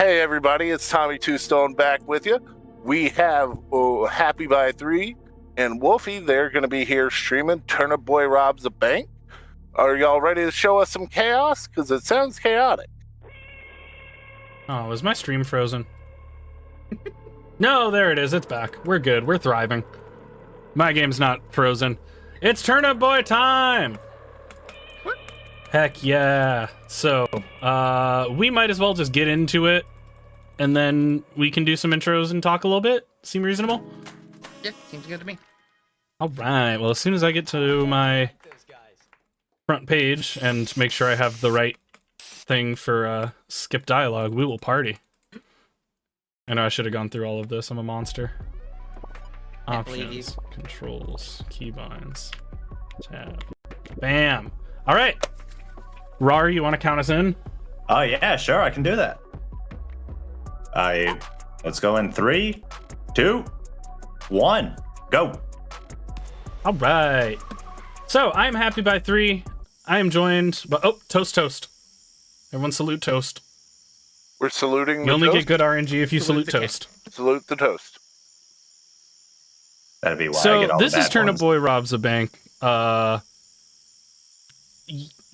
Hey everybody, it's Tommy Two Stone back with you. We have happybythree and Wolfie. They're going to be here streaming Turnip Boy Robs a Bank. Are y'all ready to show us some chaos? Because it sounds chaotic. Oh, was my stream frozen? No, there it is. It's back. We're good. We're thriving. My game's not frozen. It's Turnip Boy time! What? Heck yeah. So, we might as well just get into it, and then we can do some intros and talk a little bit. Seem reasonable? Yeah, seems good to me. Alright, well, as soon as I get to my front page and make sure I have the right thing for skip dialogue, we will party. I know I should have gone through all of this. I'm a monster. Options, controls, keybinds, tab. Bam! Alright! Rar, you want to count us in? Oh yeah, sure, I can do that. Let's go in 3, 2, 1, go. All right. So I'm happybythree. I am joined by toast. Everyone salute toast. We're saluting. You only toast? get good RNG if you salute toast. Salute the toast. That'd be why I So get all this the is bad Turnip ones. Boy Robs a Bank.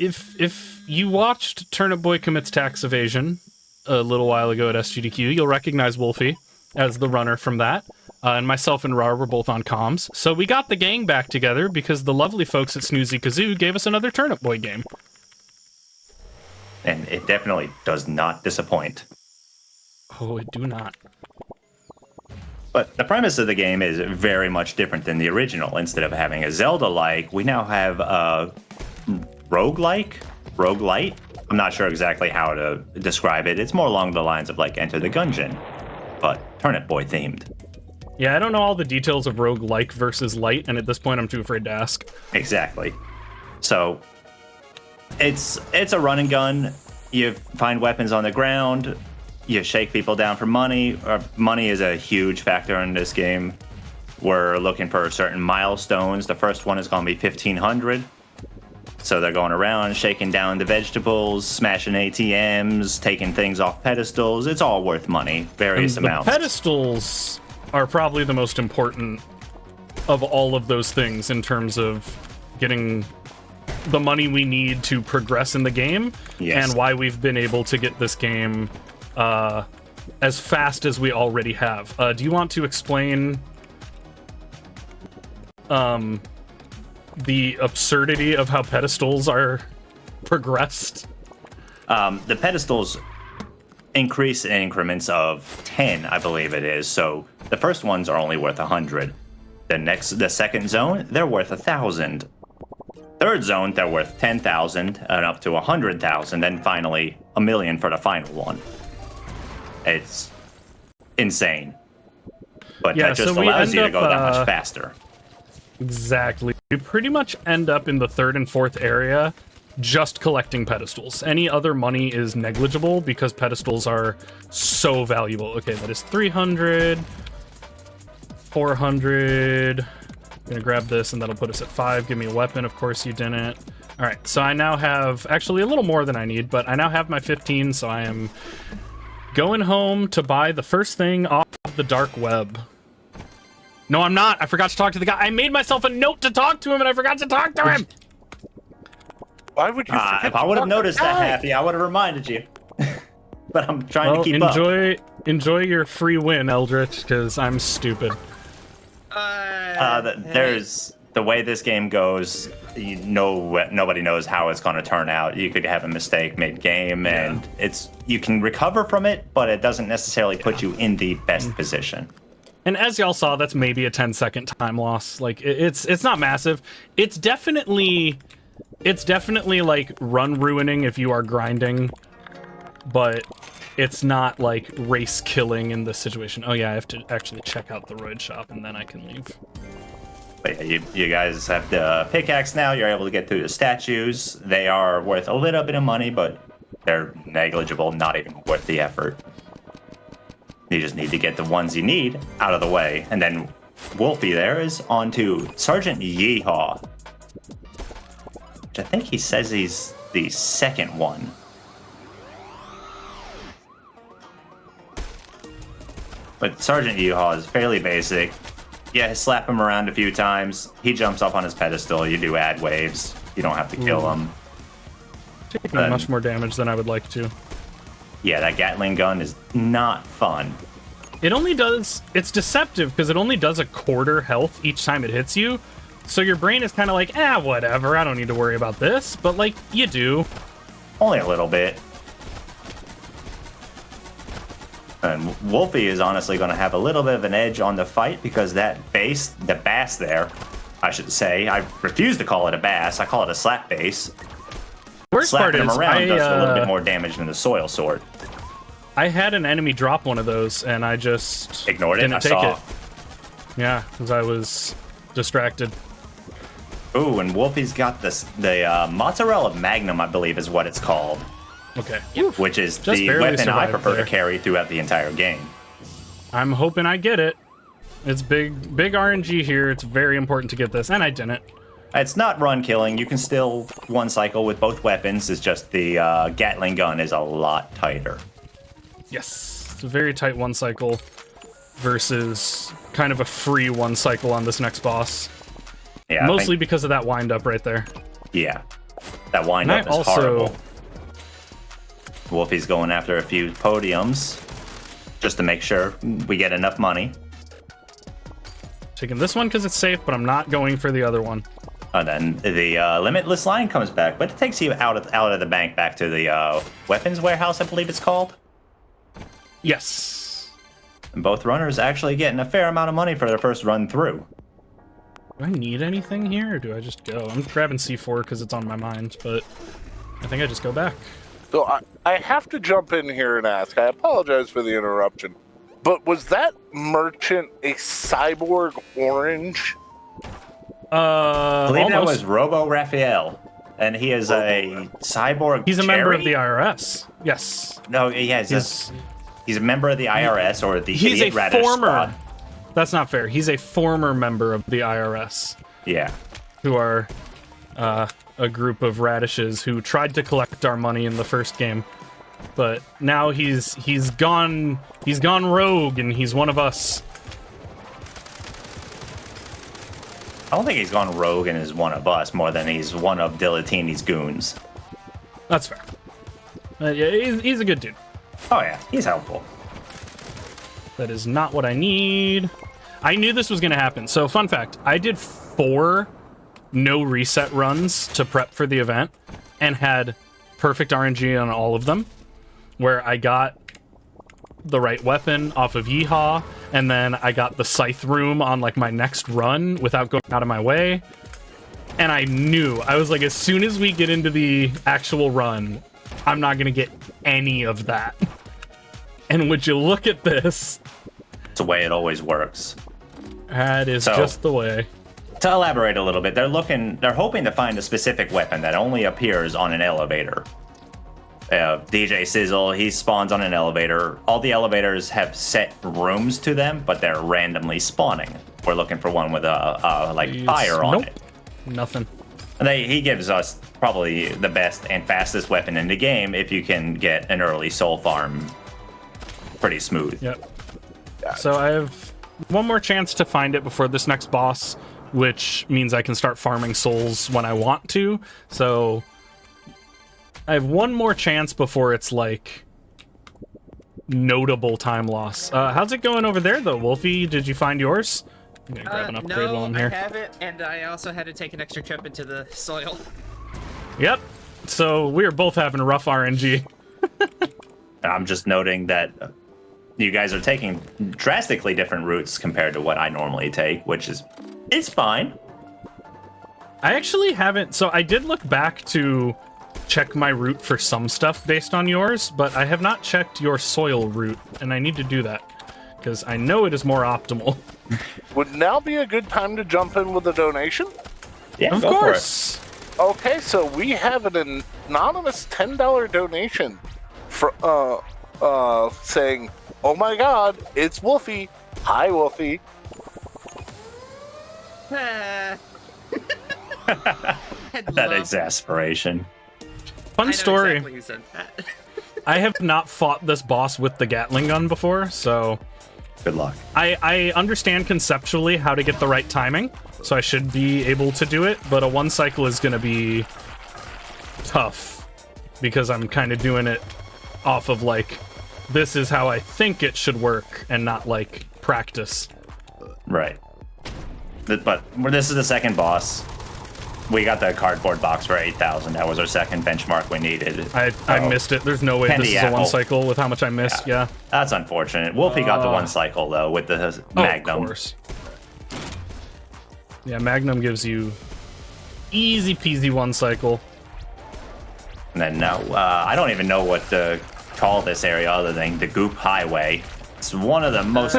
If you watched Turnip Boy Commits Tax Evasion a little while ago at SGDQ, you'll recognize Wolfie as the runner from that. And myself and Rar were both on comms. So we got the gang back together because the lovely folks at Snoozy Kazoo gave us another Turnip Boy game. And it definitely does not disappoint. Oh, I do not. But the premise of the game is very much different than the original. Instead of having a Zelda-like, we now have a roguelite. I'm not sure exactly how to describe it. It's more along the lines of like Enter the Gungeon, but Turnip Boy themed. Yeah, I don't know all the details of roguelike versus light, and at this point I'm too afraid to ask. Exactly. So it's a run and gun. You find weapons on the ground. You shake people down for money. Money is a huge factor in this game. We're looking for certain milestones. The first one is going to be 1,500. So they're going around shaking down the vegetables, smashing ATMs, taking things off pedestals. It's all worth money, various amounts. The pedestals are probably the most important of all of those things in terms of getting the money we need to progress in the game, Yes. and why we've been able to get this game as fast as we already have. Do you want to explain the absurdity of how pedestals are progressed? The pedestals increase in increments of 10, I believe it is. So the first ones are only worth 100. The second zone, they're worth 1,000. Third zone, they're worth 10,000 and up to 100,000. Then finally, 1,000,000 for the final one. It's insane. But Yeah, that just so we allows end you to up, go that much faster. Exactly. We pretty much end up in the third and fourth area just collecting pedestals. Any other money is negligible because pedestals are so valuable. Okay, that is 300, 400. I'm gonna grab this and that'll put us at 5. Give me a weapon. Of course you didn't. All right, so I now have actually a little more than I need, but I now have my 15, so I am going home to buy the first thing off the dark web. No, I'm not. I forgot to talk to the guy. I made myself a note to talk to him, and I forgot to talk to him. Why would you? If I would have noticed that, Happy, I would have reminded you. But I'm trying to keep up. Enjoy your free win, Eldritch, because I'm stupid. There's the way this game goes. Nobody knows how it's going to turn out. You could have a mistake mid-game, and you can recover from it, but it doesn't necessarily put you in the best position. And as y'all saw, that's maybe a 10-second time loss. Like it's not massive. It's definitely like run ruining if you are grinding, but it's not like race killing in this situation. Oh yeah, I have to actually check out the roid shop and then I can leave. But yeah, you guys have the pickaxe now. You're able to get through the statues. They are worth a little bit of money, but they're negligible, not even worth the effort. You just need to get the ones you need out of the way. And then Wolfie there is on to Sergeant Yeehaw, which I think he says he's the second one. But Sergeant Yeehaw is fairly basic. Yeah, slap him around a few times. He jumps up on his pedestal. You do ad waves. You don't have to kill him. Taking much more damage than I would like to. Yeah, that Gatling gun is not fun. It only does... It's deceptive because it only does a quarter health each time it hits you. So your brain is kind of like, whatever, I don't need to worry about this. But, like, you do. Only a little bit. And Wolfie is honestly going to have a little bit of an edge on the fight because that base, the bass there, I should say, I refuse to call it a bass, I call it a slap base. Worst part Slapping is, him around does a little bit more damage than the soil sword. I had an enemy drop one of those, and I just ignored it. didn't take it. Yeah, because I was distracted. Ooh, and Wolfie's got the Mozzarella Magnum, I believe is what it's called. Okay. Which is Just the barely weapon I survived prefer there. to carry throughout the entire game. I'm hoping I get it. It's big RNG here. It's very important to get this, and I didn't. It's not run killing. You can still one cycle with both weapons. It's just the Gatling gun is a lot tighter. Yes. It's a very tight one cycle versus kind of a free one cycle on this next boss. Yeah, Mostly because of that wind up right there. Yeah. That wind up And I is horrible. Wolfie's going after a few podiums just to make sure we get enough money. Taking this one because it's safe, but I'm not going for the other one. And then the limitless line comes back, but it takes you out of the bank back to the weapons warehouse, I believe it's called. Yes. And both runners actually getting a fair amount of money for their first run through. Do I need anything here, or do I just go? I'm grabbing C4 because it's on my mind, but I think I just go back. So I have to jump in here and ask. I apologize for the interruption, but was that merchant a cyborg orange? I believe that almost. was Robo Raphael, and he is a cyborg. He's a member of cherry? the IRS. Yes. No, yeah, he's a member of the IRS or the He's idiot a radish former. squad. That's not fair. He's a former member of the IRS, Yeah. who are a group of radishes who tried to collect our money in the first game, but now he's gone rogue and he's one of us. I don't think he's gone rogue and is one of us more than he's one of Dilatini's goons. That's fair. Yeah, he's a good dude. Oh yeah, he's helpful. That is not what I need. I knew this was going to happen. So, fun fact, I did 4 no reset runs to prep for the event and had perfect RNG on all of them, where I got the right weapon off of Yeehaw, and then I got the scythe room on like my next run without going out of my way. And I knew, I was like, as soon as we get into the actual run, I'm not going to get any of that. And would you look at this? It's the way it always works. That is So- just the way. To elaborate a little bit, they're hoping to find a specific weapon that only appears on an elevator. DJ Sizzle, he spawns on an elevator. All the elevators have set rooms to them, but they're randomly spawning. We're looking for one with a fire on Nope. it. Nothing. And he gives us probably the best and fastest weapon in the game if you can get an early soul farm pretty smooth. Yep. So I have one more chance to find it before this next boss, which means I can start farming souls when I want to. So I have one more chance before it's like notable time loss. How's it going over there though, Wolfie? Did you find yours? I'm gonna grab an upgrade while I'm I here. have it, and I also had to take an extra trip into the soil. Yep. So we are both having rough RNG. I'm just noting that you guys are taking drastically different routes compared to what I normally take, which is it's fine. I actually haven't. So I did look back to check my route for some stuff based on yours, but I have not checked your soil route, and I need to do that because I know it is more optimal. Would now be a good time to jump in with a donation? Yeah, Of go for it. course. Okay, so we have an anonymous $10 donation for saying, "Oh my God, it's Wolfie. Hi, Wolfie." That exasperation. Fun story. Exactly who said that. I have not fought this boss with the Gatling gun before, so Good luck. I understand conceptually how to get the right timing, so I should be able to do it, but a 1 cycle is going to be tough because I'm kind of doing it off of like, this is how I think it should work and not like practice. Right. But this is the second boss. We got the cardboard box for 8,000. That was our second benchmark we needed. I missed it. There's no way Candy this is a apple. 1 cycle with how much I missed. Yeah. That's unfortunate. Wolfie got the 1 cycle, though, with the Magnum. Of course. Yeah, Magnum gives you easy peasy 1 cycle. And then now, I don't even know what to call this area other than the Goop Highway. It's one of the most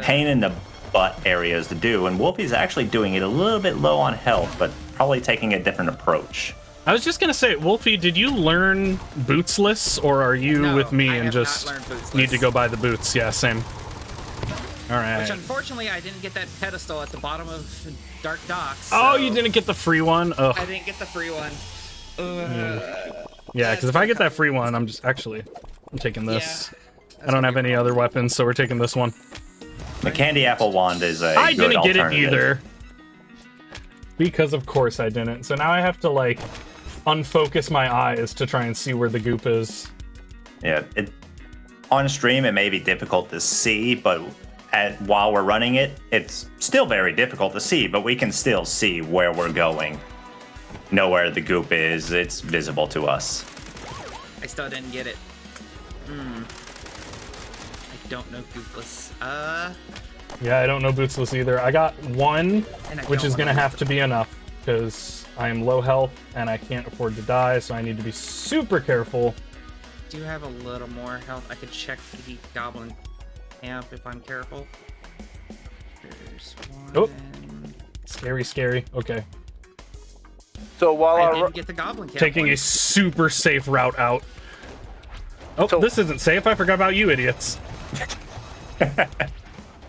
pain in the butt areas to do, and Wolfie's actually doing it a little bit low on health, but probably taking a different approach. I was just gonna say, Wolfie, did you learn bootsless, or are you No, with me I and have just not learned bootsless. need to go buy the boots? Yeah, same. All right. Which unfortunately I didn't get that pedestal at the bottom of Dark Docks. Oh, so you didn't get the free one? I Ugh. didn't get the free one. Yeah, because if I get that free one, I'm taking this. Yeah, I don't have any other weapons, so we're taking this one. The Candy Apple Wand is a I good didn't get it alternative. either. Because of course I didn't. So now I have to like unfocus my eyes to try and see where the goop is. Yeah, on stream it may be difficult to see, but while we're running it, it's still very difficult to see, but we can still see where we're going. Know where the goop is. It's visible to us. I still didn't get it. I don't know Goopless. Yeah, I don't know bootsless either. I got one, And I which don't is gonna wanna have to be enough because I am low health and I can't afford to die, so I need to be super careful. Do you have a little more health? I could check the Goblin Camp if I'm careful. There's one. Oh. Scary, scary. Okay. So while I our didn't get the Goblin Camp. Taking one. a super safe route out. Oh, So- this isn't safe. I forgot about you, idiots.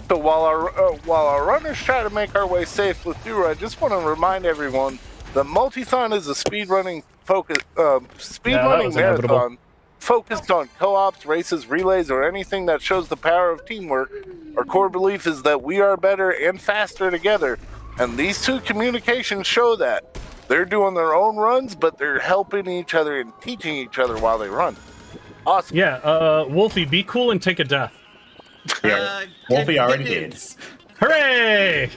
So while our runners try to make our way safely through, I just want to remind everyone that Multithon is a speedrunning was inevitable. marathon focused on co-ops, races, relays, or anything that shows the power of teamwork. Our core belief is that we are better and faster together, and these two communications show that. They're doing their own runs, but they're helping each other and teaching each other while they run. Awesome. Yeah, Wolfie, be cool and take a death. Yeah, Wolfie already did, Goodness. Hooray!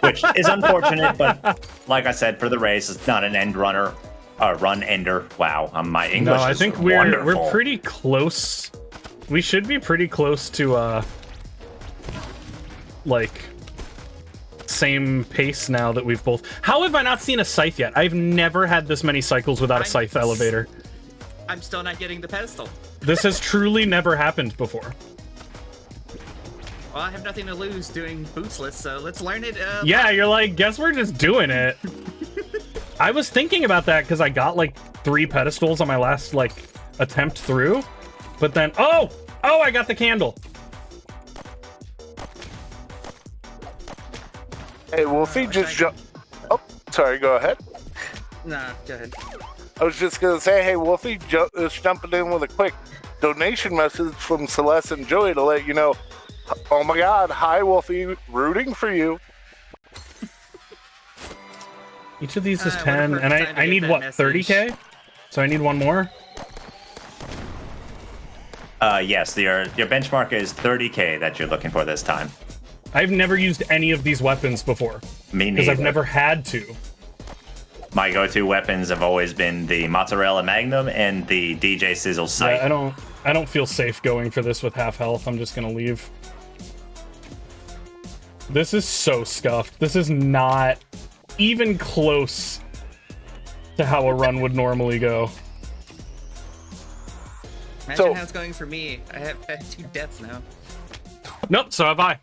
which is unfortunate, but like I said, for the race, it's not an end runner, run ender. Wow, my English No, I is think wonderful. we're pretty close. We should be pretty close to like same pace now that we've both. How have I not seen a scythe yet? I've never had this many cycles without a scythe elevator. I'm still not getting the pedestal. This has truly never happened before. Well, I have nothing to lose doing bootsless, so let's learn it. Yeah, you're like, guess we're just doing it. I was thinking about that because I got like 3 pedestals on my last like attempt through, but then oh, I got the candle. Hey, Wolfie, just jump. Oh, sorry. Go ahead. Nah, go ahead. I was just gonna say, hey, Wolfie, just jumping in with a quick donation message from Celeste and Joey to let you know. Oh my God! Hi, Wolfie, rooting for you. Each of these is What a 10, perfect and time to I get need that what, message. 30k? So I need one more. Yes, your benchmark is 30k that you're looking for this time. I've never used any of these weapons before Me because neither. I've never had to. My go-to weapons have always been the Mozzarella Magnum and the DJ Sizzle Sight. Yeah, I don't feel safe going for this with half health. I'm just gonna leave. This is so scuffed. This is not even close to how a run would normally go. Imagine So- how it's going for me. I have 2 deaths now. Nope, so have I.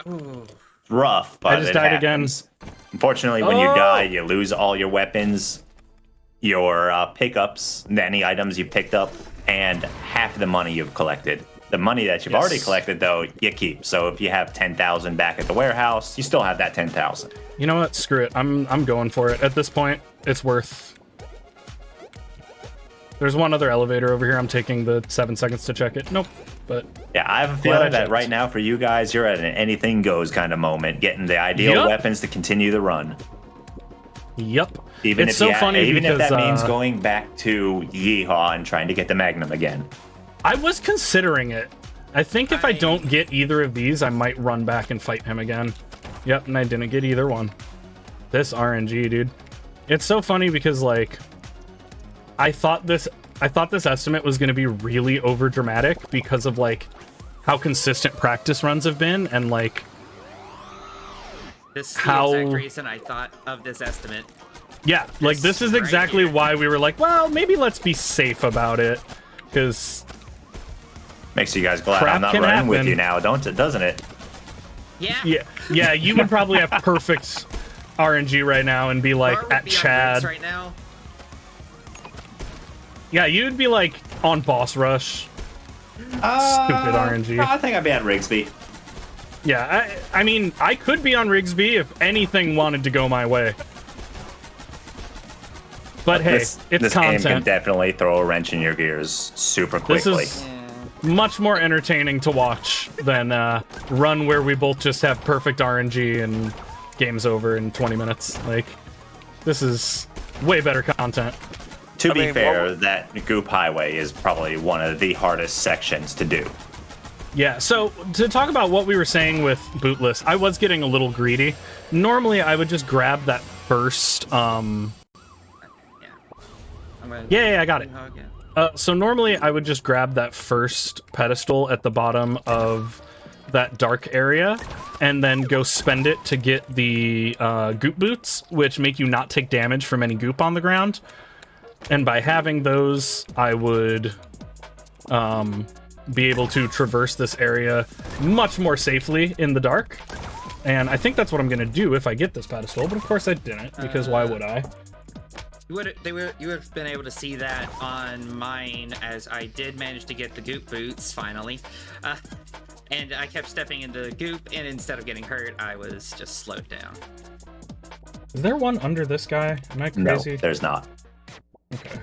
Ooh. Rough, but I just it died happens. Unfortunately, when you Oh! die, you lose all your weapons, your pickups, any items you picked up, and half the money you've collected. The money that you've already Yes. collected, though, you keep. So if you have 10,000 back at the warehouse, you still have that 10,000. You know what? Screw it. I'm going for it. At this point, it's worth. There's one other elevator over here. I'm taking the 7 seconds to check it. Nope. But Yeah, I have a Glad I feeling that checked. right now for you guys, you're at an anything goes kind of moment, getting the ideal Yup. weapons to continue the run. yep, Even it's if so you, funny even because if that means going back to Yeehaw and trying to get the Magnum again. I was considering it. I think if I I- don't get either of these, I might run back and fight him again. Yep, and I didn't get either one. This RNG, dude. It's so funny because like I thought this estimate was going to be really over dramatic because of like how consistent practice runs have been and like This is How- the exact reason I thought of this estimate. yeah, like this is right exactly here. why we were like, well, maybe let's be safe about it because Makes you guys glad Crap I'm not can running with happen. you now, doesn't it? yeah, you would probably have perfect RNG right now and be like Bar would at be on Chad. Riggs right now. Yeah, you'd be like on boss rush. Stupid RNG. No, I think I'd be at Rigsby. Yeah, I mean, I could be on Rigsby if anything wanted to go my way. But hey, this it's game can content. definitely throw a wrench in your gears super This quickly. is much more entertaining to watch than run where we both just have perfect RNG and game's over in 20 minutes. Like, this is way better content. To I be mean, fair, what- that Goop Highway is probably one of the hardest sections to do. Yeah, so to talk about what we were saying with bootless, I was getting a little greedy. Normally, I would just grab that first, I'm gonna Yeah, I got it. hug it. So normally I would just grab that first pedestal at the bottom of that dark area and then go spend it to get the goop boots, which make you not take damage from any goop on the ground. And by having those, I would be able to traverse this area much more safely in the dark. And I think that's what I'm going to do if I get this pedestal, but of course I didn't, because why would I? You would have been able to see that on mine, as I did manage to get the goop boots finally, and I kept stepping into the goop, and instead of getting hurt, I was just slowed down. Is there one under this guy? Am I No, crazy? there's not. Okay.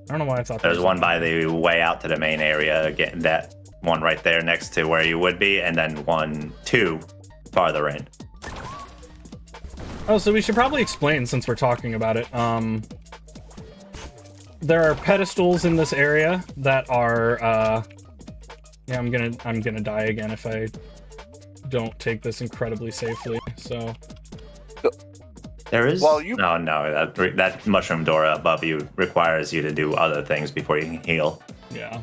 I don't know why I thought there There's was one by the way out to the main area, getting that one right there next to where you would be, and then two farther in. Oh, so we should probably explain since we're talking about it. There are pedestals in this area that are yeah, I'm gonna die again if I don't take this incredibly safely. So There is Well, you- no, that mushroom door above you requires you to do other things before you can heal. yeah.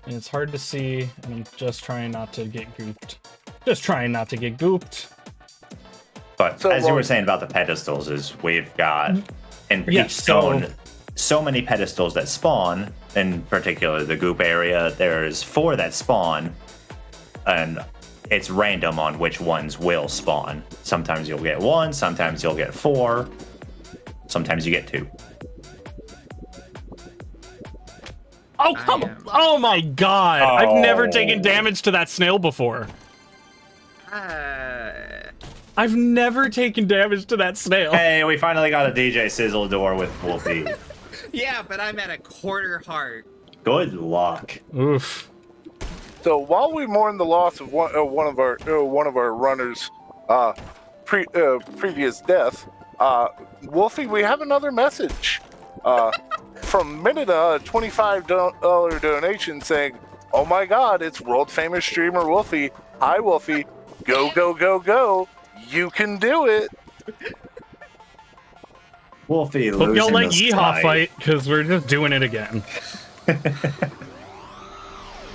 And it's hard to see, and I'm just trying not to get gooped. Just trying not to get gooped. But So, as you well- were saying about the pedestals, is we've got in Yeah, each zone so many pedestals that spawn. In particular, the goop area, there's 4 that spawn, and it's random on which ones will spawn. Sometimes you'll get 1, sometimes you'll get 4, sometimes you get 2. Oh, come on. Oh my god. I've never taken damage to that snail before. I've never taken damage to that snail. Hey, we finally got a DJ Sizzle door with Wolfie. Yeah, but I'm at a quarter heart. Good luck. Oof. So while we mourn the loss of one of our runners' previous death, Wolfie, we have another message from Minida, a $25 donation saying, "Oh my God, it's world famous streamer Wolfie. Hi Wolfie, go go go go! You can do it." Wolfie Hope losing y'all let this Yeehaw fight, because we're just doing it again.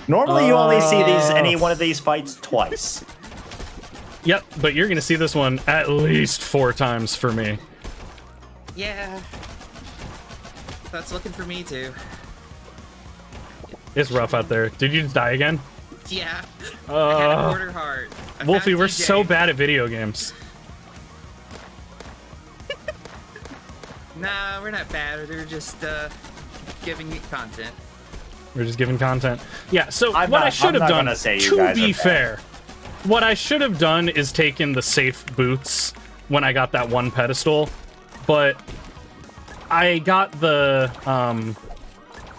Normally, you only see any one of these fights twice. Yep, but you're gonna see this one at least 4 times for me. Yeah. That's looking for me too. It's rough out there. Did you just die again? Yeah. I had a Uh, quarter heart. I Wolfie, found we're TJ. so bad at video games. Nah, we're not bad. They're just giving me content. We're just giving content. Yeah, so I'm what not- I should I'm have not done, gonna say you to guys be are bad. fair, what I should have done is taken the safe boots when I got that one pedestal, but I got the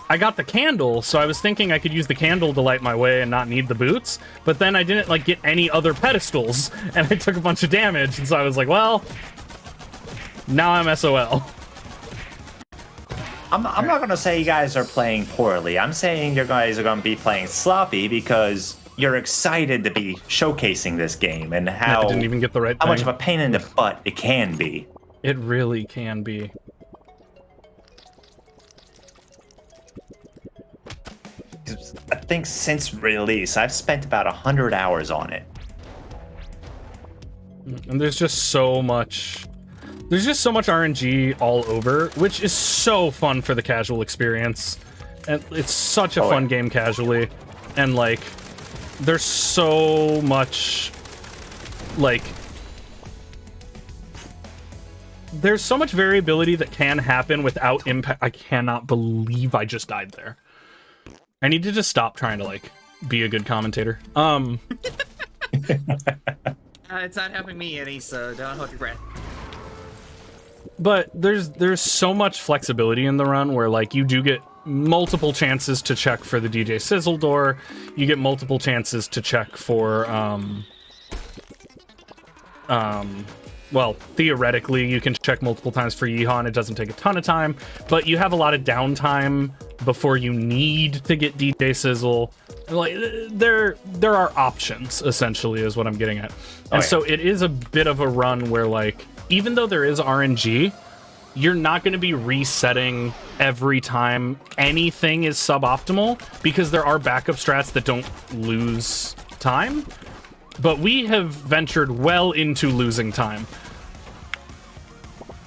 I got the candle, so I was thinking I could use the candle to light my way and not need the boots, but then I didn't, like, get any other pedestals, and I took a bunch of damage, and so I was like, well, now I'm SOL. I'm not going to say you guys are playing poorly. I'm saying you guys are going to be playing sloppy because you're excited to be showcasing this game and how I didn't even get the right how thing. much of a pain in the butt it can be. It really can be. I think since release, I've spent about 100 hours on it. And there's just so much RNG all over, which is so fun for the casual experience. And it's such a fun game casually. And like there's so much there's so much variability that can happen without impact. I cannot believe I just died there. I need to just stop trying to like be a good commentator. It's not helping me any, so don't hold your breath. But there's so much flexibility in the run where like you do get multiple chances to check for the DJ Sizzle door. You get multiple chances to check for well, theoretically you can check multiple times for Yeehaw and it doesn't take a ton of time, but you have a lot of downtime before you need to get DJ Sizzle. Like there are options essentially is what I'm getting at. And so it is a bit of a run where like even though there is RNG, you're not going to be resetting every time anything is suboptimal because there are backup strats that don't lose time. But we have ventured well into losing time.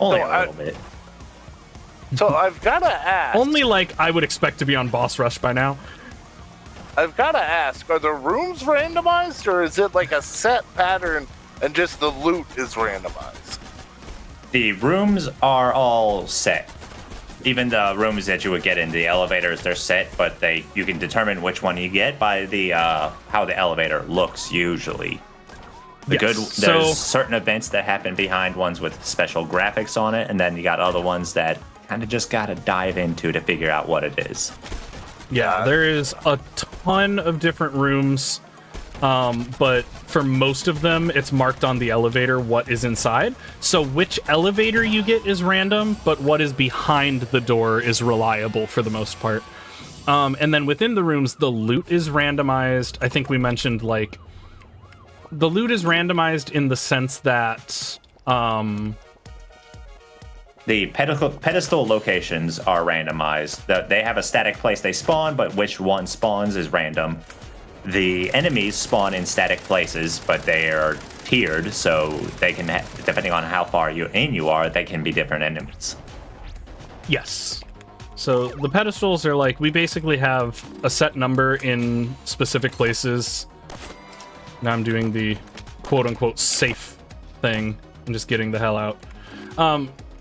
Only a little bit. So I've got to ask. Only like I would expect to be on boss rush by now. I've got to ask, are the rooms randomized or is it like a set pattern and just the loot is randomized? The rooms are all set. Even the rooms that you would get in the elevators, they're set, but you can determine which one you get by the how the elevator looks usually. There's certain events that happen behind ones with special graphics on it, and then you got other ones that kind of just gotta dive into to figure out what it is. Yeah, there is a ton of different rooms, but for most of them, it's marked on the elevator what is inside. So which elevator you get is random, but what is behind the door is reliable for the most part. And then within the rooms, the loot is randomized. I think we mentioned, like, the loot is randomized in the sense that... The pedestal locations are randomized. They have a static place they spawn, but which one spawns is random. The enemies spawn in static places, but they are tiered, so they can, depending on how far in you are, they can be different enemies. Yes. So the pedestals are like, we basically have a set number in specific places. Now I'm doing the quote-unquote safe thing. I'm just getting the hell out.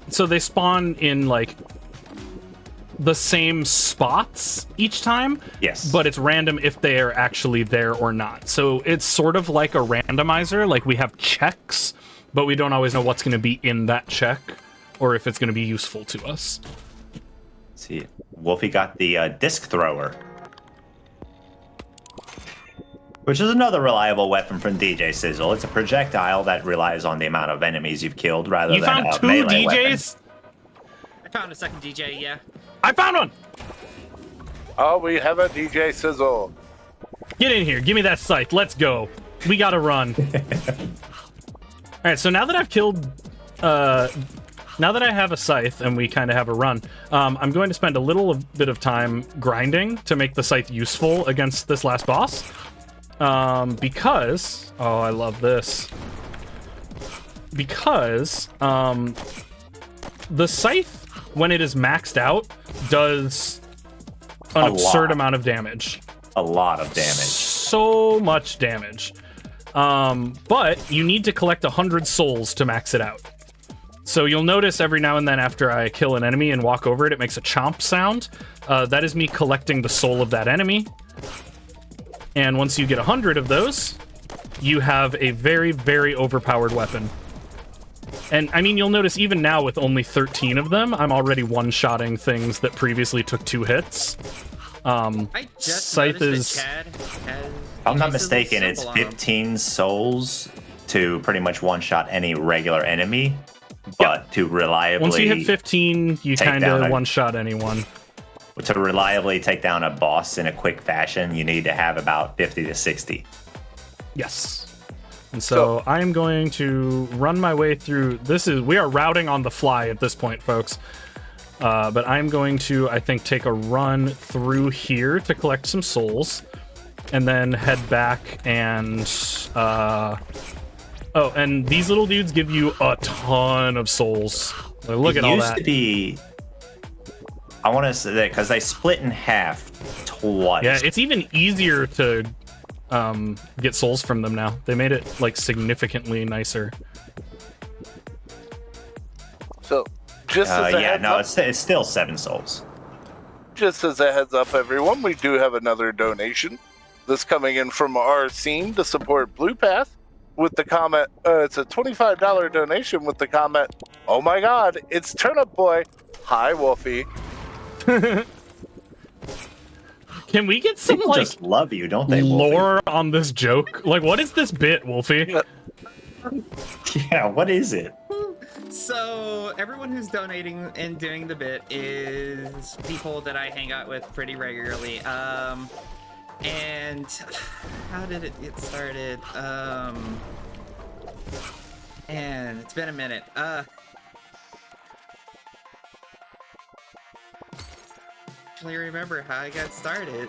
So they spawn in, like, the same spots each time. Yes. But it's random if they are actually there or not. So it's sort of like a randomizer. Like, we have checks, but we don't always know what's going to be in that check or if it's going to be useful to us. Let's see, Wolfie got the disc thrower, which is another reliable weapon from DJ Sizzle. It's a projectile that relies on the amount of enemies you've killed rather than a melee weapon. You found two DJs? I found a second DJ, yeah. I found one! Oh, we have a DJ Sizzle. Get in here. Give me that scythe. Let's go. We gotta run. Alright, so now that I've killed... now that I have a scythe and we kind of have a run, I'm going to spend a little bit of time grinding to make the scythe useful against this last boss. Because... Oh, I love this. Because, the scythe, when it is maxed out, does an absurd amount of damage. A lot of damage. So much damage. But you need to collect 100 souls to max it out. So you'll notice every now and then after I kill an enemy and walk over it, it makes a chomp sound. That is me collecting the soul of that enemy. And once you get 100 of those, you have a very, very overpowered weapon. And I mean, you'll notice even now with only 13 of them, I'm already one-shotting things that previously took 2 hits. I just Scythe noticed is... that Chad has If I'm not mistaken, it's 15 souls to pretty much one-shot any regular enemy, but to reliably... Once you hit 15, you kind of one-shot anyone. To reliably take down a boss in a quick fashion, you need to have about 50 to 60. Yes. And so I'm going to run my way through... We are routing on the fly at this point, folks. But I'm going to, I think, take a run through here to collect some souls. And then head back and... Oh, and these little dudes give you a ton of souls. Like, look at all that. It used to be... I want to say that because they split in half twice. Yeah, it's even easier to get souls from them now. They made it like significantly nicer. So, just as a heads up, it's still 7 souls. just as a heads up, everyone, we do have another donation. This coming in from our scene to support Blue Path with the comment, it's a $25 donation with the comment, "Oh my god, it's Turnip Boy. Hi, Wolfie." Can we get some People like just love you, don't they, Wolfie? lore on this joke? Like, what is this bit, Wolfie? Yeah, what is it? So everyone who's donating and doing the bit is people that I hang out with pretty regularly. And how did it get started? And it's been a minute. Actually remember how I got started.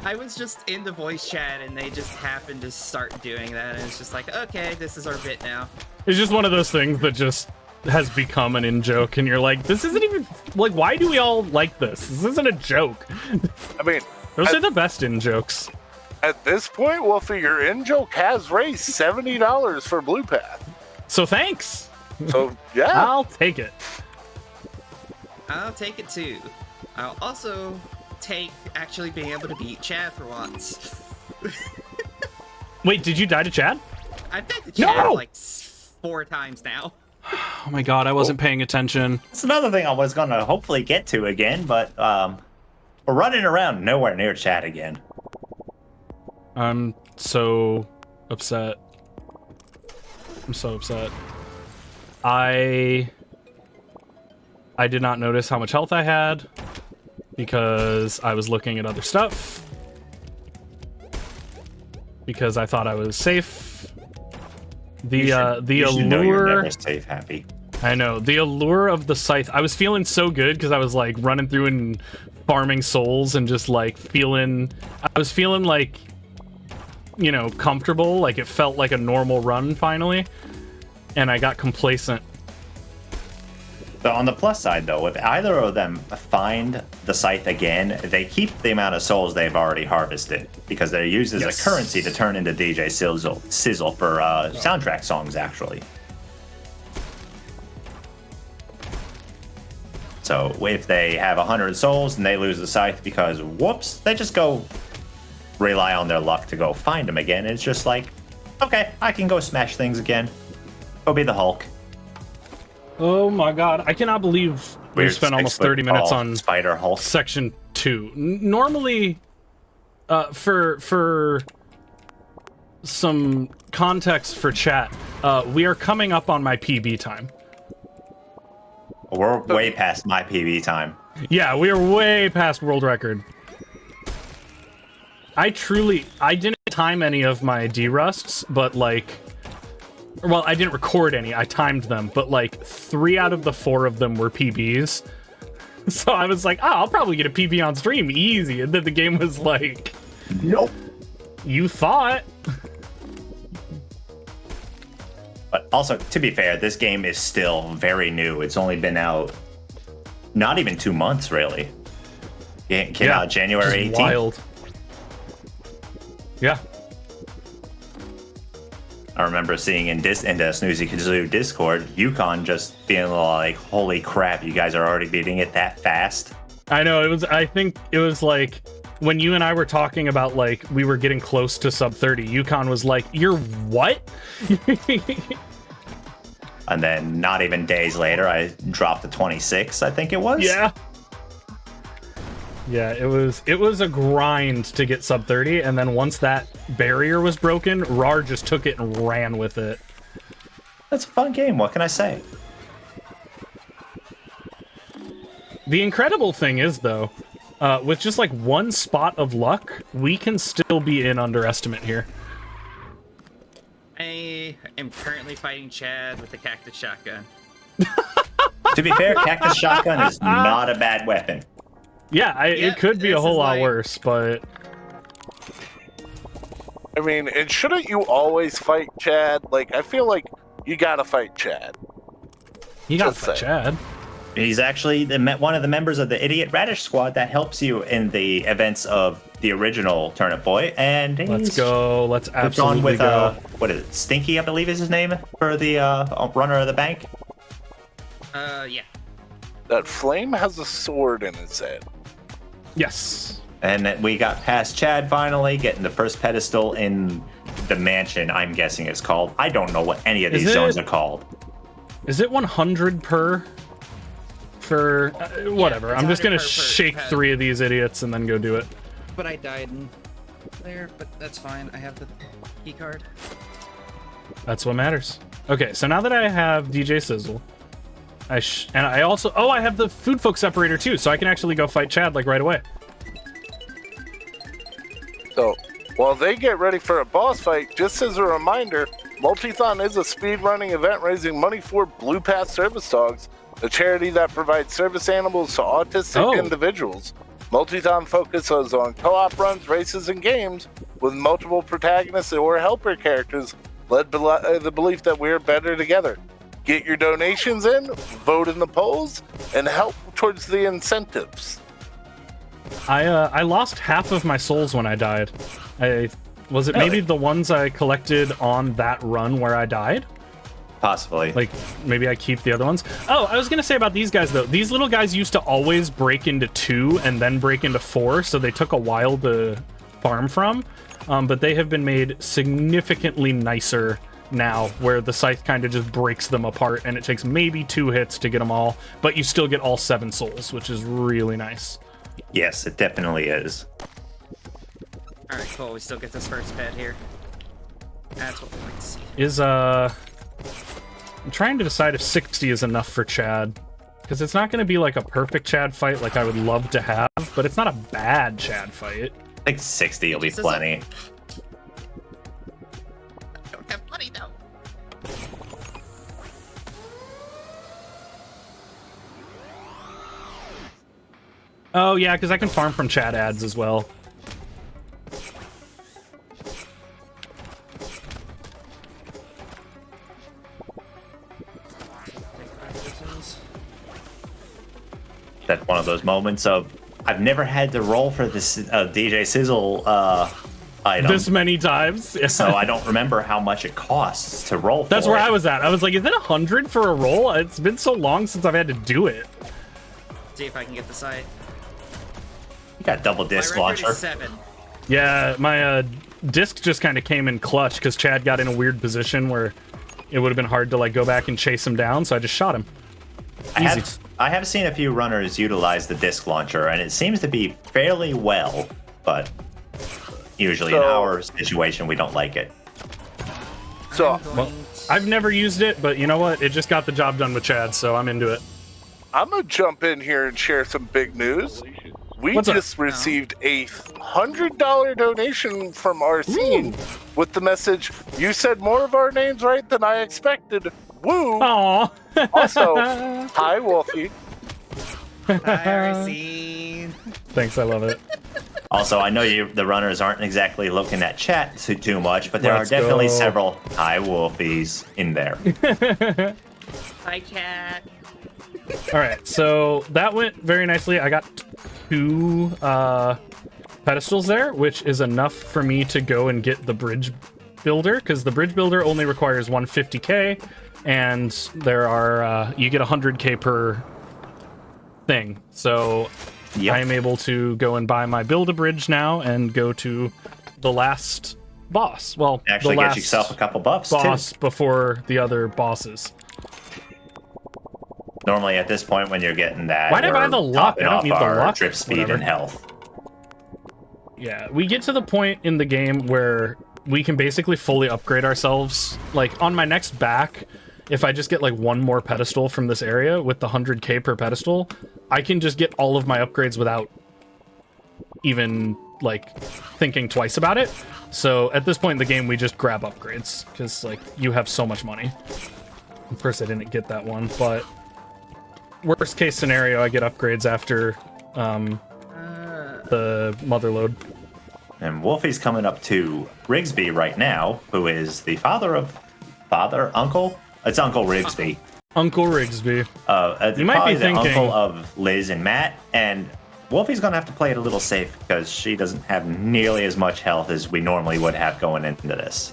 I was just in the voice chat and they just happened to start doing that, and it's just like, okay, this is our bit now. It's just one of those things that just has become an in-joke, and you're like, this isn't even... Like, why do we all like this? This isn't a joke. I mean, Those are the best in-jokes. at this point, Wolfie, your in-joke has raised $70 for Blue Path. So thanks. So, yeah. I'll take it. I'll take it too. I'll also take actually being able to beat Chad for once. Wait, did you die to Chad? I've been to Chad No! like 4 times now. Oh my god, I wasn't paying attention. That's another thing I was going to hopefully get to again, but we're running around nowhere near chat again. I'm so upset. I'm so upset. I did not notice how much health I had because I was looking at other stuff. Because I thought I was safe. The you know you're allure... never safe, Happy. I know. The allure of the scythe. I was feeling so good because I was like running through and farming souls and just like feeling... I was feeling like, you know, comfortable. Like it felt like a normal run finally. And I got complacent. So on the plus side, though, if either of them find the scythe again, they keep the amount of souls they've already harvested because they're used as a currency to turn into DJ Sizzle for soundtrack songs, actually. So if they have 100 souls and they lose the scythe because, whoops, they just go rely on their luck to go find them again. It's just like, okay, I can go smash things again. Go be the Hulk. Oh my god, I cannot believe we spent almost 30 minutes on Spider Hulk. Section 2. Normally, for some context for chat, we are coming up on my PB time. We're way past my PB time. Yeah, we are way past world record. I didn't time any of my D-rusts, but like... Well, I didn't record any. I timed them, but like 3 out of the 4 of them were PBs. So I was like, oh, I'll probably get a PB on stream, easy. And then the game was like, nope. You thought. But also, to be fair, this game is still very new. It's only been out not even 2 months, really. It came out January 18th. Wild. Yeah. I remember seeing in the Snoozy Kazoo Discord, Yukon just being like, holy crap, you guys are already beating it that fast. I know, I think it was like, when you and I were talking about like, we were getting close to sub 30, Yukon was like, you're what? And then not even days later, I dropped to 26, I think it was. Yeah. Yeah, it was a grind to get sub 30, and then once that barrier was broken, RAR just took it and ran with it. That's a fun game, what can I say? The incredible thing is, though, with just like one spot of luck, we can still be in underestimate here. I am currently fighting Chad with the cactus shotgun. To be fair, cactus shotgun is not a bad weapon. Yeah, it could be a whole lot worse, but... I mean, and shouldn't you always fight Chad? Like, I feel like you gotta fight Chad. You gotta Just fight saying. Chad. He's actually one of the members of the Idiot Radish Squad that helps you in the events of the original Turnip Boy, and Let's go. Let's gone absolutely with go. what is it? Stinky, I believe is his name for the runner of the bank. Yeah. That Flame has a sword in his head. Yes. And then we got past Chad finally, getting the first pedestal in the mansion, I'm guessing it's called. I don't know what any of these zones are called. Is it 100 per? For whatever. it's I'm just gonna 100 per shake pet. 3 of these idiots and then go do it. But I died in there, but that's fine. I have the key card. That's what matters. Okay, so now that I have DJ Sizzle, and I also I have the food folk separator too, so I can actually go fight Chad like right away. So, while they get ready for a boss fight, just as a reminder, Multithon is a speedrunning event raising money for Blue Path Service Dogs, a charity that provides service animals to autistic individuals. Multithon focuses on co-op runs, races, and games with multiple protagonists or helper characters led by the belief that we're better together. Get your donations in, vote in the polls, and help towards the incentives. I lost half of my souls when I died. Was it maybe the ones I collected on that run where I died? Possibly. Like, maybe I keep the other ones. Oh, I was gonna say about these guys, though. These little guys used to always break into 2 and then break into 4, so they took a while to farm from. But they have been made significantly nicer now, where the scythe kind of just breaks them apart, and it takes maybe 2 hits to get them all, but you still get all 7 souls, which is really nice. Yes, it definitely is. Alright, cool. We still get this first pet here. That's what we like to see. I'm trying to decide if 60 is enough for Chad, because it's not going to be like a perfect Chad fight like I would love to have, but it's not a bad Chad fight. I think 60 will be plenty. I don't have money though. Oh yeah, because I can farm from Chad ads as well. That's one of those moments of I've never had to roll for this DJ Sizzle item. This many times. Yeah. So I don't remember how much it costs to roll for. That's where I was at. I was like, is it 100 for a roll? It's been so long since I've had to do it. See if I can get the site. You got double disc My record launcher. is 7. Yeah, my disc just kind of came in clutch because Chad got in a weird position where it would have been hard to like go back and chase him down, so I just shot him. Easy. I have seen a few runners utilize the disc launcher, and it seems to be fairly well, but usually in our situation, we don't like it. So, Well, I've never used it, but you know what? It just got the job done with Chad, so I'm into it. I'm going to jump in here and share some big news. We What's up? just received a $100 donation from our scene with the message, "You said more of our names right than I expected. Woo!" Aw. Also, hi, Wolfie. Thanks, I love it. Also, I know the runners aren't exactly looking at chat too much, but there Let's are definitely go. several hi wolfies in there. Hi, cat. All right, so that went very nicely. I got 2 pedestals there, which is enough for me to go and get the bridge builder, because the bridge builder only requires 150k, and there are you get 100k per thing. So Yep. I am able to go and buy my build a bridge now and go to the last boss. Well, Actually, the get last yourself a couple buffs boss too. before the other bosses. Normally at this point when you're getting that, Why'd I buy we're the luck? topping I don't off need the our luck. trip speed Whatever. and health. Yeah, we get to the point in the game where we can basically fully upgrade ourselves. Like, on my next back, if I just get, like, one more pedestal from this area with the 100k per pedestal, I can just get all of my upgrades without even, like, thinking twice about it. So, at this point in the game, we just grab upgrades, because, like, you have so much money. Of course, I didn't get that one, but worst case scenario, I get upgrades after, the motherload. And Wolfie's coming up to Rigsby right now, who is the uncle? It's Uncle Rigsby. Uncle Rigsby. You might be the thinking- uncle of Liz and Matt, and Wolfie's gonna have to play it a little safe because she doesn't have nearly as much health as we normally would have going into this.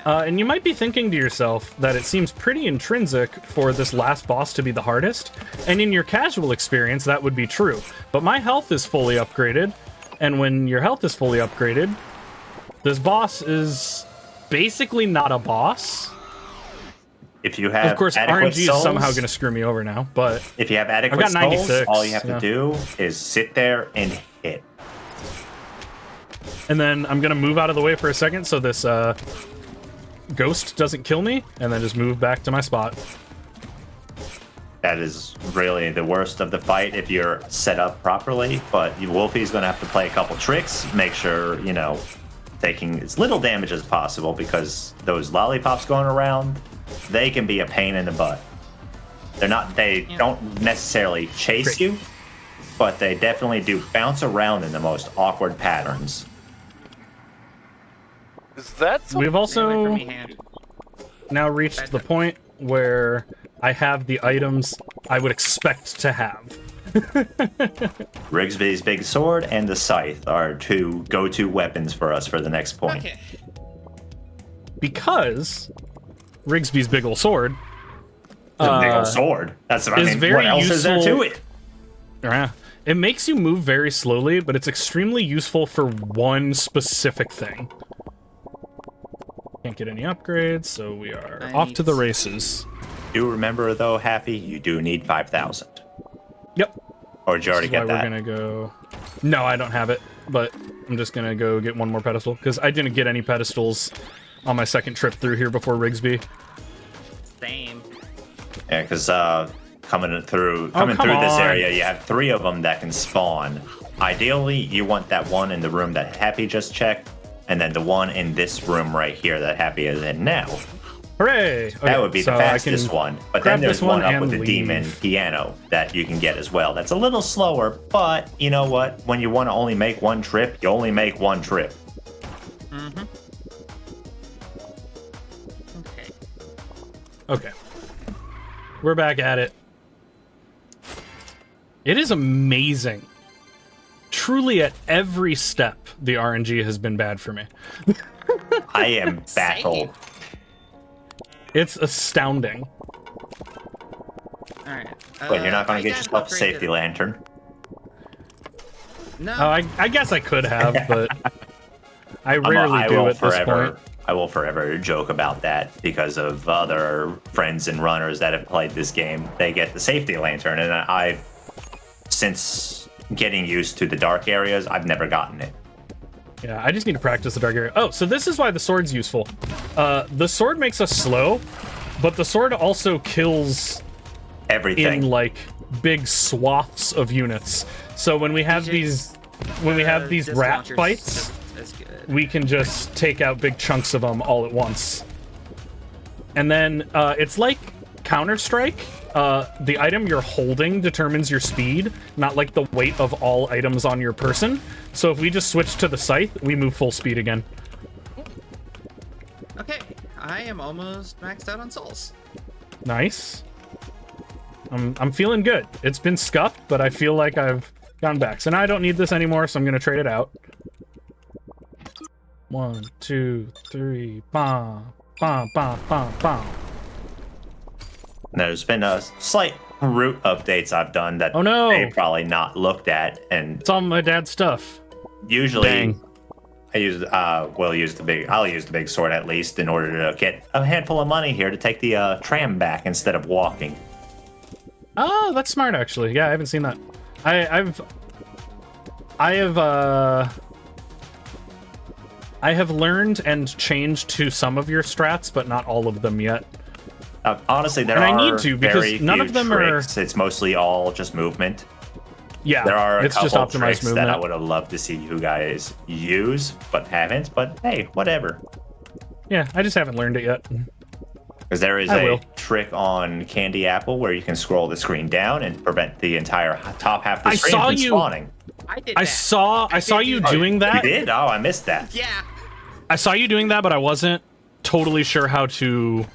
And you might be thinking to yourself that it seems pretty intrinsic for this last boss to be the hardest, and in your casual experience, that would be true. But my health is fully upgraded, and when your health is fully upgraded, this boss is basically not a boss. If you have Of course, adequate RNG souls, is somehow going to screw me over now, but if you have adequate got 96, souls, all you have yeah. to do is sit there and hit. and then I'm going to move out of the way for a second so this ghost doesn't kill me, and then just move back to my spot. That is really the worst of the fight if you're set up properly, but Wolfie's going to have to play a couple tricks, make sure, you know, taking as little damage as possible, because those lollipops going around, they can be a pain in the butt. They don't necessarily chase Great. you, but they definitely do bounce around in the most awkward patterns. Is that some We've Stay away also from me, hand. now reached the point where I have the items I would expect to have. Rigsby's big sword and the scythe are two go-to weapons for us for the next point. Okay. Because Rigsby's big ol' sword It's a big old sword. That's what I is mean. very What else is there to useful- it? it makes you move very slowly, but it's extremely useful for one specific thing. Can't get any upgrades, so we are I off need to the to- races. Do remember though, Happy, you do need 5,000. Yep. Or did you already This is why get that? we're gonna go. No, I don't have it, but I'm just gonna go get one more pedestal because I didn't get any pedestals on my second trip through here before Rigsby. Same. Yeah, because coming through come this on. area, you have 3 of them that can spawn. Ideally, you want that one in the room that Happy just checked, and then the one in this room right here that Happy is in now. Hooray! Okay, That would be so the fastest I can one. But grab then there's this one one up and with the leave. demon piano that you can get as well. That's a little slower, but you know what? When you want to only make one trip, you only make one trip. Mm-hmm. Okay. Okay. We're back at it. It is amazing. Truly, at every step, the RNG has been bad for me. I am baffled. It's astounding. Alright. But you're not going I to get got yourself a upgraded- safety lantern. No. Oh, I guess I could have, but I rarely I do will at this forever. point. I will forever joke about that because of other friends and runners that have played this game. They get the safety lantern, and I've since getting used to the dark areas, I've never gotten it. Yeah, I just need to practice the dark area. Oh, so this is why the sword's useful. The sword makes us slow, but the sword also kills Everything. in like big swaths of units. So when we have these Disc rat launcher's fights, just as good. we can just take out big chunks of them all at once. And then it's like Counter-Strike. The item you're holding determines your speed, not like the weight of all items on your person. So if we just switch to the scythe, we move full speed again. Okay, I am almost maxed out on souls. Nice. I'm feeling good. It's been scuffed, but I feel like I've gone back. So now I don't need this anymore, so I'm gonna trade it out. 1, 2, 3, bam, bam, bam, bam, bam. There's been a slight route updates I've done that Oh, no. they've probably not looked at, and It's all my dad's stuff. usually Dang. I'll use the big sword at least in order to get a handful of money here to take the tram back instead of walking. Oh, that's smart, actually. Yeah, I haven't seen that. I have learned and changed to some of your strats, but not all of them yet. Honestly, there And are I need to, because very none few of them tricks. It's mostly all just movement. Yeah, There are a it's just couple optimized tricks movement. that I would have loved to see you guys use, but haven't. But hey, whatever. Yeah, I just haven't learned it yet. Because there is I a will. trick on Candy Apple where you can scroll the screen down and prevent the entire top half of the I screen saw from you- spawning. I did I that. saw you doing that. You did? Oh, I missed that. Yeah. I saw you doing that, but I wasn't totally sure how to,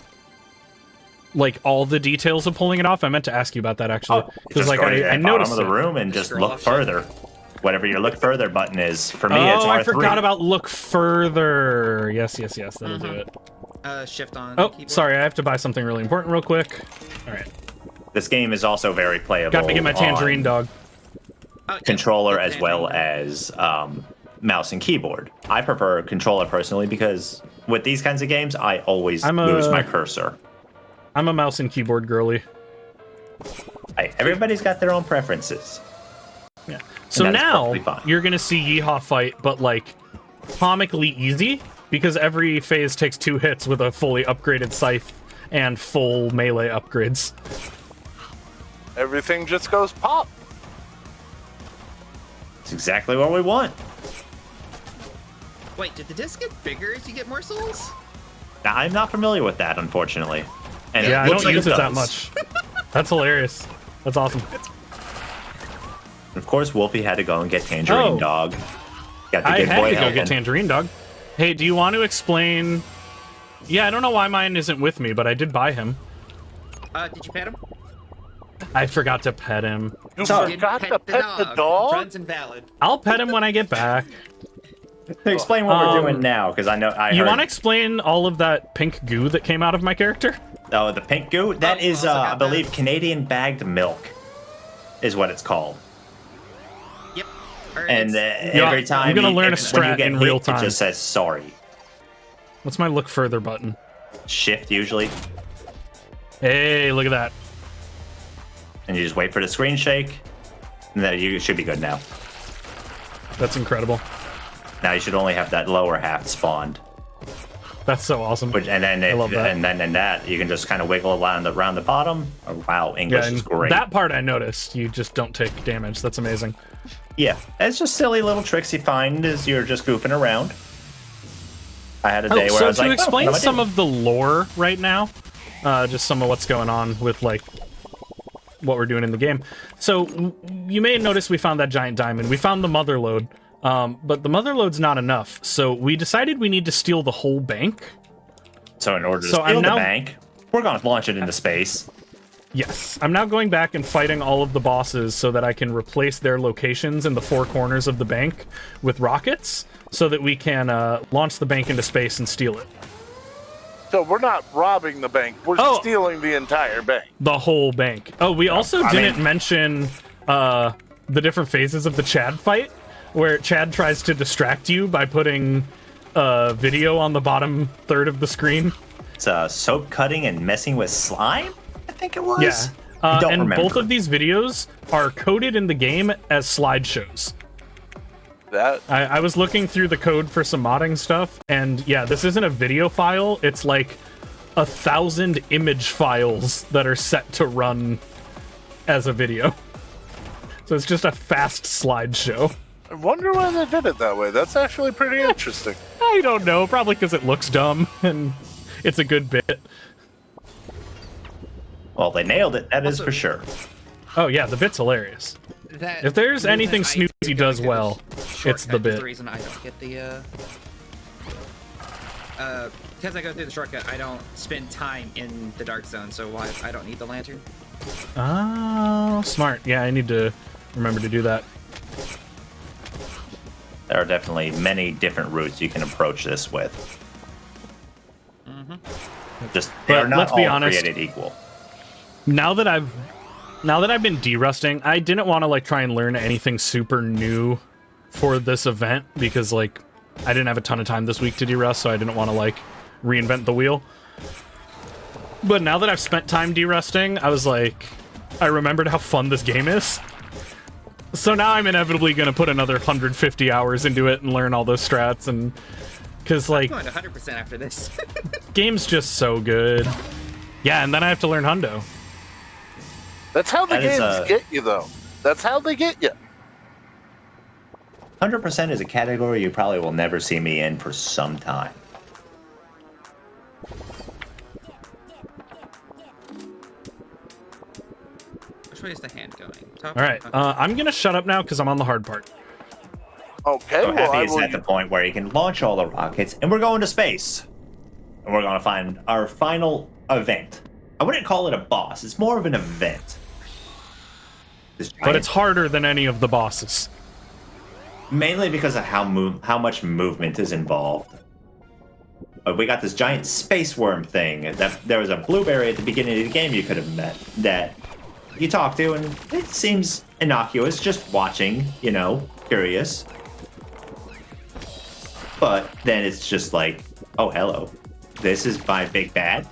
like, all the details of pulling it off. I meant to ask you about that, actually. Just like, go to the I bottom noticed of the it. room and just Scroll look off shit. further. Whatever your look further button is. For me, it's Oh, R3. I forgot about look further. Yes, that'll do it. Shift on Oh, keyboard. sorry, I have to buy something really important real quick. All right, This game is also very playable. got to get my tangerine on dog. Oh, yeah, controller it's as well tangerine. as mouse and keyboard. I prefer controller personally because with these kinds of games, I always lose my cursor. I'm a mouse and keyboard girly. Hey, everybody's got their own preferences. Yeah. So that is now perfectly fine. you're gonna see Yeehaw fight, but like comically easy because every phase takes 2 hits with a fully upgraded scythe and full melee upgrades. Everything just goes pop. It's exactly what we want. Wait, did the disc get bigger as you get more souls? Now, I'm not familiar with that, unfortunately. And Yeah, I looks don't like use it that does. much. That's hilarious. That's awesome. Of course, Wolfie had to go and get Tangerine Oh. Dog. Got the I good had boy to go helping. get Tangerine Dog. Hey, do you want to explain? Yeah, I don't know why mine isn't with me, but I did buy him. Did you pet him? I forgot to pet him. You So- forgot to pet the dog? Runs invalid. I'll pet him when I get back. Explain what we're doing now, because I know You heard- want to explain all of that pink goo that came out of my character? Oh, the pink goo? That Oh, is, also got I believe, Canadian bagged milk, is what it's called. Yep. Or And it's- Yeah, every time I'm gonna you- learn a when you strat get in hit, real time. It just says sorry. What's my look further button? Shift usually, Hey, look at that. and you just wait for the screen shake. And then you should be good now. That's incredible. Now you should only have that lower half spawned. That's so awesome. And then love that. and then in that you can just kind of wiggle around the bottom. Oh, wow, English and is great. that part I noticed. You just don't take damage. That's amazing. Yeah, it's just silly little tricks you find as you're just goofing around. I had a day where I So was to like, explain what am I some doing? of the lore right now, just some of what's going on with like what we're doing in the game. So you may have noticed we found that giant diamond. We found the mother lode, but the mother lode's not enough. So we decided we need to steal the whole bank. So in order to So steal I'm the now- bank, we're going to launch it into space. Yes, I'm now going back and fighting all of the bosses so that I can replace their locations in the 4 corners of the bank with rockets so that we can launch the bank into space and steal it. So we're not robbing the bank. We're Oh. stealing the entire bank. The whole bank. Oh, we also I didn't mean- mention the different phases of the Chad fight, where Chad tries to distract you by putting video on the bottom third of the screen. It's soap cutting and messing with slime, I think it was. Yeah. I don't and remember. both of these videos are coded in the game as slideshows. That I was looking through the code for some modding stuff, and yeah, this isn't a video file. It's like 1,000 image files that are set to run as a video. So it's just a fast slideshow. I wonder why they did it that way. That's actually pretty interesting. I don't know, probably because it looks dumb and it's a good bit. Well, they nailed it. That is Also- for sure. Oh yeah, the bit's hilarious. That If there's movement anything I Snoozy feel does like well, is it's the shortcut is bit. The reason I don't get the because I go through the shortcut, I don't spend time in the dark zone, so why I don't need the lantern. Oh, smart. Yeah, I need to remember to do that. There are definitely many different routes you can approach this with. Just they But are not let's all be honest, created equal. Now that I've been derusting, I didn't want to like try and learn anything super new for this event because like I didn't have a ton of time this week to derust, so I didn't want to like reinvent the wheel. But now that I've spent time derusting, I was like, I remembered how fun this game is. So now I'm inevitably going to put another 150 hours into it and learn all those strats, and because like I'm going 100% after this. game's just so good. Yeah, and then I have to learn Hundo. That's how the That is, games get you, though. That's how they get you. 100% is a category you probably will never see me in for some time. Which way is the hand going? Top? All right, I'm gonna shut up now because I'm on the hard part. Okay, So well, Happy I is will. at the point where he can launch all the rockets, and we're going to space. And we're going to find our final event. I wouldn't call it a boss. It's more of an event. But it's harder than any of the bosses. Mainly because of how much movement is involved. We got this giant space worm thing. That there was a blueberry at the beginning of the game you could have met that you talk to, and it seems innocuous, just watching, curious. But then it's just like, oh, hello. This is my big bad?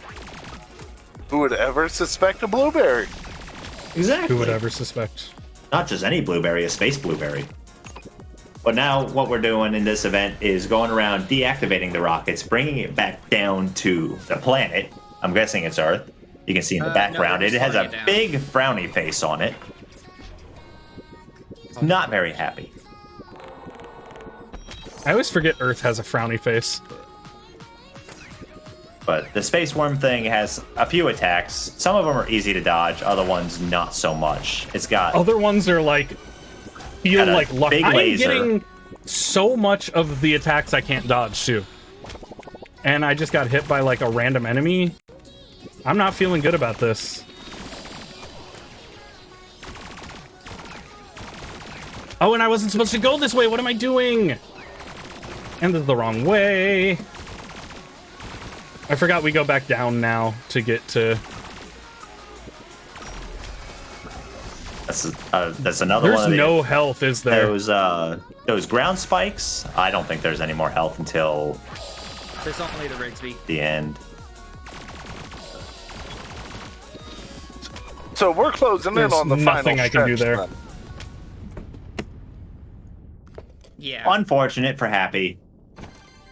Who would ever suspect a blueberry? Exactly. Who would ever suspect? Not just any blueberry, a space blueberry. But now what we're doing in this event is going around deactivating the rockets, bringing it back down to the planet. I'm guessing it's Earth. You can see in the background, no, it has a slowing it down. big frowny face on it. It's not very happy. I always forget Earth has a frowny face. But the space worm thing has a few attacks. Some of them are easy to dodge, other ones not so much. It's got Other ones are like feel Got a like luck. big I'm laser. getting so much of the attacks I can't dodge too. And I just got hit by like a random enemy. I'm not feeling good about this. Oh, and I wasn't supposed to go this way. What am I doing? And this is the wrong way. I forgot we go back down now to get to... that's another There's one of no health, is there? those ground spikes. I don't think there's any more health until There's only the Rigsby. the end. So we're closing There's in on the final nothing I can do stretch, there. then. Yeah. Unfortunate for Happy,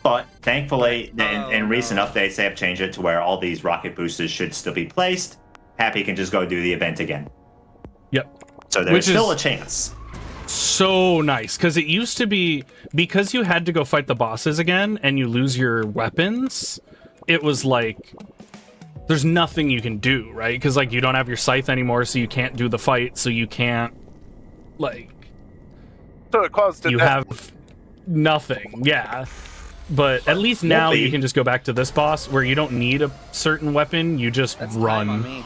but thankfully, in recent no. updates, they have changed it to where all these rocket boosters should still be placed. Happy can just go do the event again. Yep. So there's Which still is- a chance. So nice, because it used to be, because you had to go fight the bosses again and you lose your weapons, it was like there's nothing you can do, right? Because like you don't have your scythe anymore, so you can't do the fight, so you can't like So it caused a you death. have nothing. Yeah. But at least now Wolfie. you can just go back to this boss where you don't need a certain weapon, you just That's time on run. me.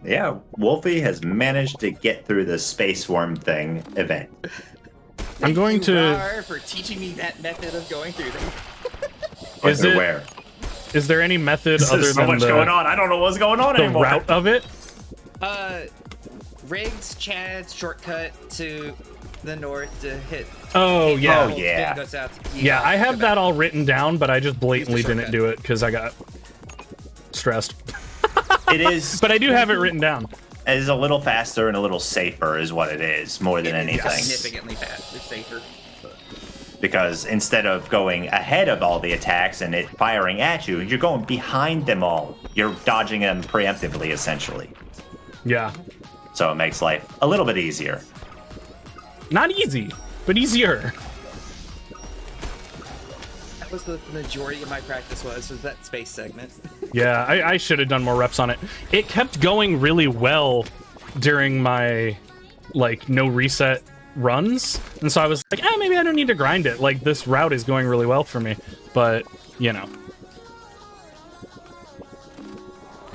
Yeah, Wolfie has managed to get through the space worm thing event. I'm going Thank you, to Rar, for teaching me that method of going through them. Is it- Where? Is there any method other There's so than much the, going on. I don't know what's going on the anymore. route of it? Riggs, Chad's shortcut to the north to hit. Oh yeah. Oh, yeah. Go south. You Yeah, gotta I go have back. that all written down, but I just blatantly shortcut. didn't do it because I got stressed. It is, But I do have it written down. it is a little faster and a little safer, is what it is, more than It is anything. significantly faster, safer. Because instead of going ahead of all the attacks and it firing at you, you're going behind them all. You're dodging them preemptively, essentially. Yeah. So it makes life a little bit easier. Not easy, but easier. That was the majority of my practice was that space segment. Yeah, I should have done more reps on it. It kept going really well during my, like, no reset runs. And so I was like, maybe I don't need to grind it. Like, this route is going really well for me. But, you know.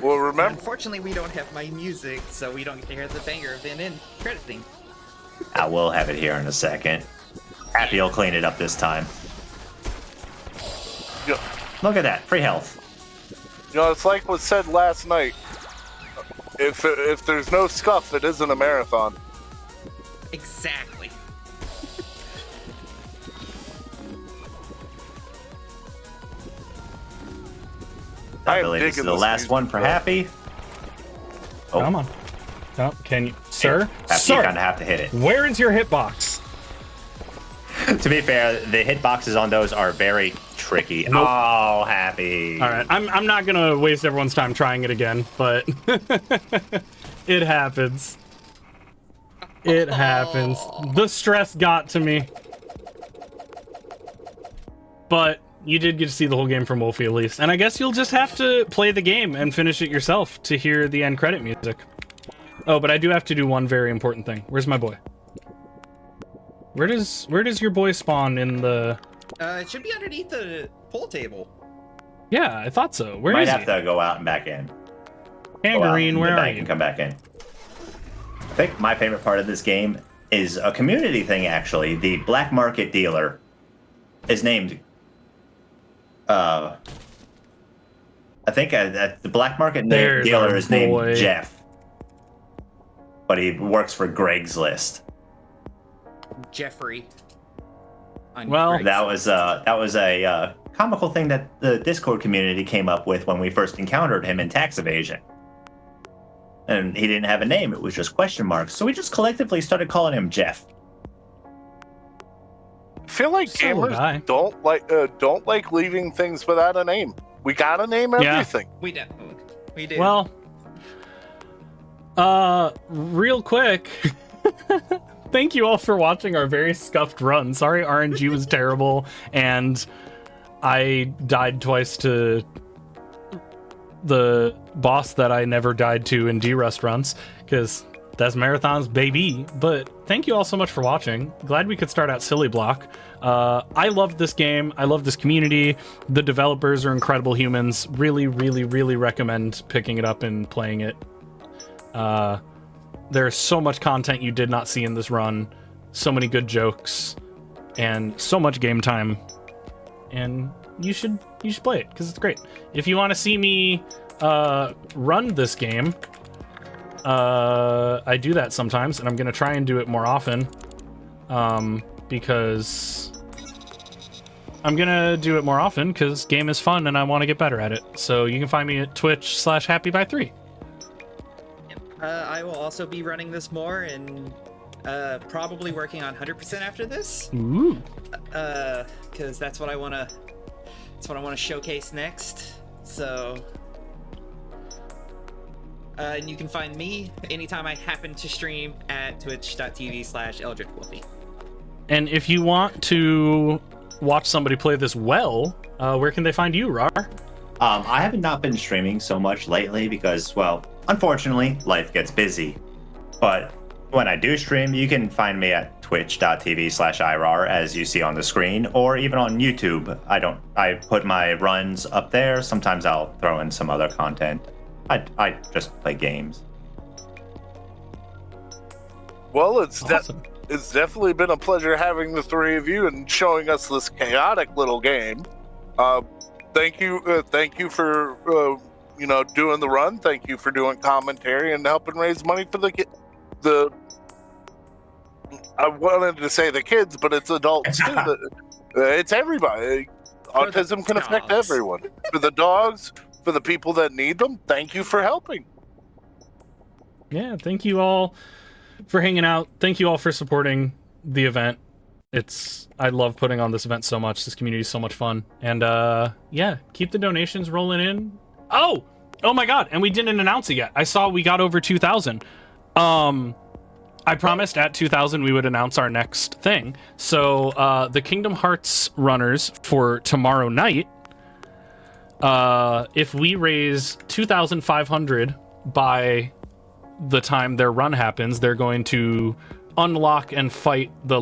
Well, remember, Unfortunately, we don't have my music, so we don't get to hear the banger of the end credit thing. I will have it here in a second. Happy will clean it up this time. you Look at that, free health. know, it's like was said last night. If there's no scuff, it isn't a marathon. Exactly. I I am believe this is digging the this last music, one for though. Happy. Oh, Come on. Oh, can you, sir? You Sir, kind of have to hit it. where is your hitbox? To be fair, the hitboxes on those are very tricky. Nope. Oh, happy. All right, I'm not gonna waste everyone's time trying it again, but it happens. It happens. The stress got to me. But you did get to see the whole game from Wolfie at least. And I guess you'll just have to play the game and finish it yourself to hear the end credit music. Oh, but I do have to do one very important thing. Where's my boy? Where does your boy spawn in the... It should be underneath the pool table. Yeah, I thought so. Where Might is have he? to go out and back in. Tangerine, where are you? And come back in. I think my favorite part of this game is a community thing, actually. The black market dealer is named... I think the black market dealer is named Jeff. But he works for Greg's List. Jeffrey. Well, That was a comical thing that the Discord community came up with when we first encountered him in tax evasion. And he didn't have a name, it was just question marks. So we just collectively started calling him Jeff. I feel like So would I. gamers don't like leaving things without a name. We gotta name everything. We do. We do. well, real quick, thank you all for watching our very scuffed run. Sorry RNG was terrible, and I died twice to the boss that I never died to in D-Rust runs, because that's marathons, baby. But thank you all so much for watching. Glad we could start out Silly Block. I love this game. I love this community. The developers are incredible humans. Really, really, really recommend picking it up and playing it. There's so much content you did not see in this run. So many good jokes. And so much game time. And you should play it, because it's great. If you want to see me run this game, I do that sometimes, and I'm going to try and do it more often. Because I'm going to do it more often, because game is fun, and I want to get better at it. So you can find me at Twitch/happybythree. I will also be running this more and probably working on 100% after this. Ooh. Because that's what I want to. That's what I want to showcase next. So, and you can find me anytime I happen to stream at twitch.tv/EldritchWolfie. And if you want to watch somebody play this well, where can they find you, Rar? I have not been streaming so much lately because, well, unfortunately, life gets busy. But when I do stream, you can find me at twitch.tv/irar, as you see on the screen, or even on YouTube. I put my runs up there. Sometimes I'll throw in some other content. I just play games. Well, it's Awesome. it's definitely been a pleasure having the three of you and showing us this chaotic little game. Thank you for doing the run. Thank you for doing commentary and helping raise money for the. I wanted to say the kids, but it's adults too. It's everybody. Autism can affect dogs. everyone. For the dogs, for the people that need them. Thank you for helping. Yeah, thank you all for hanging out. Thank you all for supporting the event. I love putting on this event so much. This community is so much fun. And yeah, keep the donations rolling in. Oh my god, and we didn't announce it yet. I saw we got over 2,000. I promised at 2,000 we would announce our next thing. So the Kingdom Hearts runners for tomorrow night, if we raise 2,500 by the time their run happens, they're going to unlock and fight the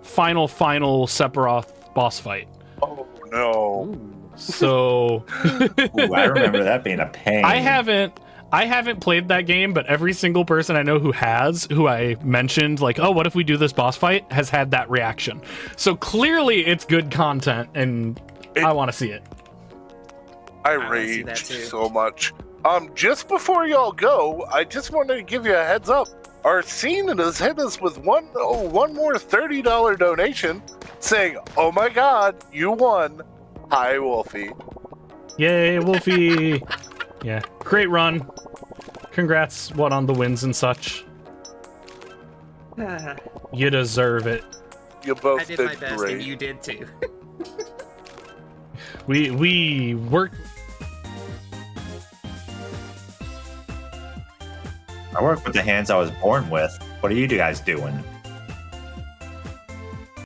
final Sephiroth boss fight. Oh no. So Ooh, I remember that being a pain. I haven't played that game, but every single person I know who I mentioned, what if we do this boss fight, has had that reaction. So clearly it's good content, and I want to see it. I wanna see that raged too. so much. Just before y'all go, I just wanted to give you a heads up. Arsene has hit us with one more $30 donation saying, "Oh my god, you won. Hi, Wolfie." Yay, Wolfie! Yeah, great run. Congrats, what, on the wins and such. You deserve it. You both I did my best, great. and you did too. We worked. I work with the hands I was born with. What are you guys doing?